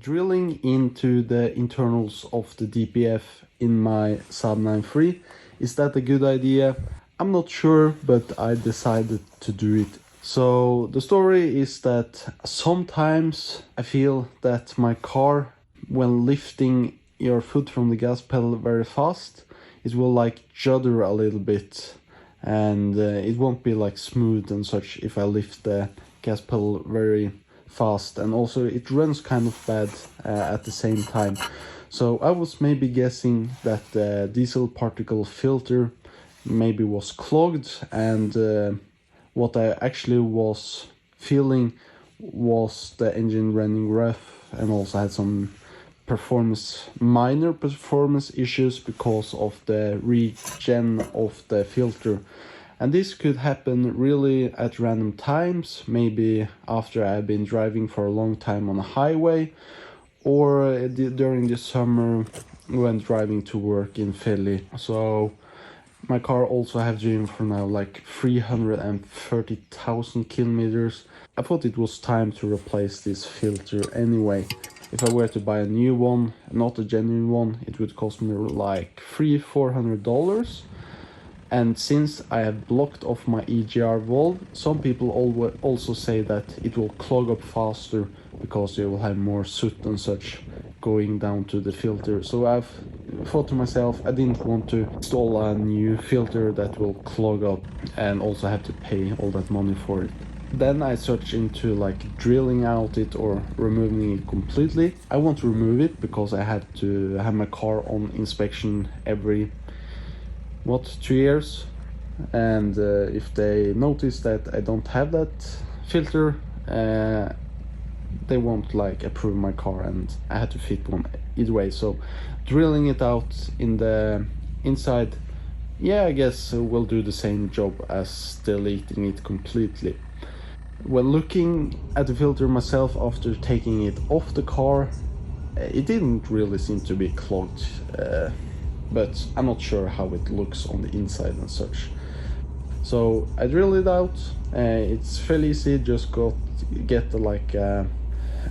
Drilling into the internals of the DPF in my Saab 9-3, is that a good idea? I'm not sure, but I decided to do it. So the story is that sometimes I feel that my car, when lifting your foot from the gas pedal very fast, it will like judder a little bit, and it won't be like smooth and such if I lift the gas pedal very fast, and also it runs kind of bad at the same time. So I was maybe guessing that the diesel particle filter maybe was clogged, and what I actually was feeling was the engine running rough, and also had some minor performance issues because of the regen of the filter. And this could happen really at random times, maybe after I've been driving for a long time on a highway, or during the summer when driving to work in Philly. So my car also have driven for now like 330,000 kilometers. I thought it was time to replace this filter anyway. If I were to buy a new one, not a genuine one, it would cost me like $300-400. And since I have blocked off my EGR valve, some people also say that it will clog up faster because you will have more soot and such going down to the filter. So I've thought to myself, I didn't want to install a new filter that will clog up and also have to pay all that money for it. Then I searched into like drilling out it or removing it completely. I want to remove it because I had to have my car on inspection every 2 years, and if they notice that I don't have that filter, they won't like approve my car, and I had to fit one either way. So drilling it out in the inside, yeah, I guess will do the same job as deleting it completely. When looking at the filter myself after taking it off the car, it didn't really seem to be clogged, but I'm not sure how it looks on the inside and such. So I drilled it out. It's fairly easy, just get like a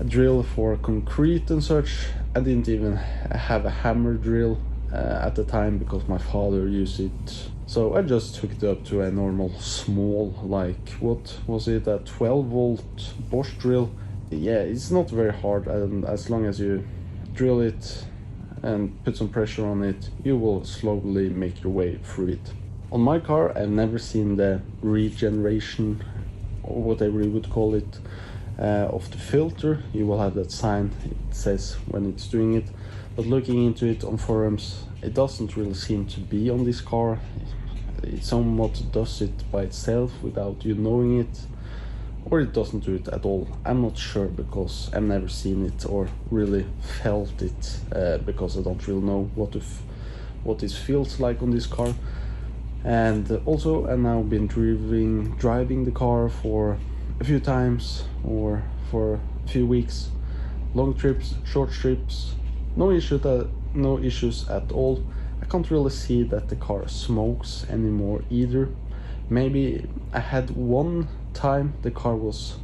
drill for concrete and such. I didn't even have a hammer drill at the time because my father used it. So I just hooked it up to a normal small, like, what was it, a 12-volt Bosch drill. Yeah, it's not very hard, and as long as you drill it and put some pressure on it, you will slowly make your way through it. On my car, I've never seen the regeneration, or whatever you would call it, of the filter. You will have that sign, it says when it's doing it. But looking into it on forums, it doesn't really seem to be on this car. It somewhat does it by itself without you knowing it, or it doesn't do it at all. I'm not sure because I've never seen it or really felt it, because I don't really know what this feels like on this car. And also I've now been driving the car for a few times or for a few weeks, long trips, short trips, no issues at all. I can't really see that the car smokes anymore either. Maybe I had one time the car was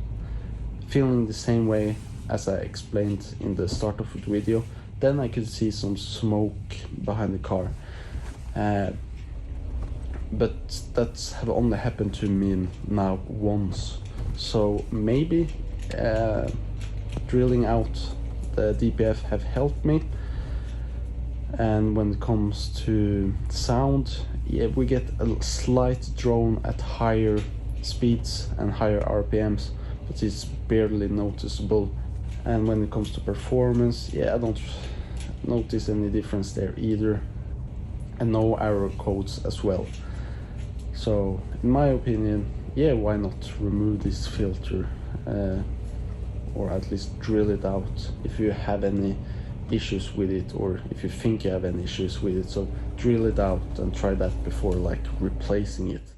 feeling the same way as I explained in the start of the video. Then I could see some smoke behind the car, but that's have only happened to me now once. So maybe drilling out the DPF have helped me. And when it comes to sound, yeah, we get a slight drone at higher speeds and higher RPMs, but it's barely noticeable. And when it comes to performance, yeah, I don't notice any difference there either, and no error codes as well. So in my opinion, yeah, why not remove this filter, or at least drill it out if you have any issues with it, or if you think you have any issues with it. So drill it out and try that before like replacing it.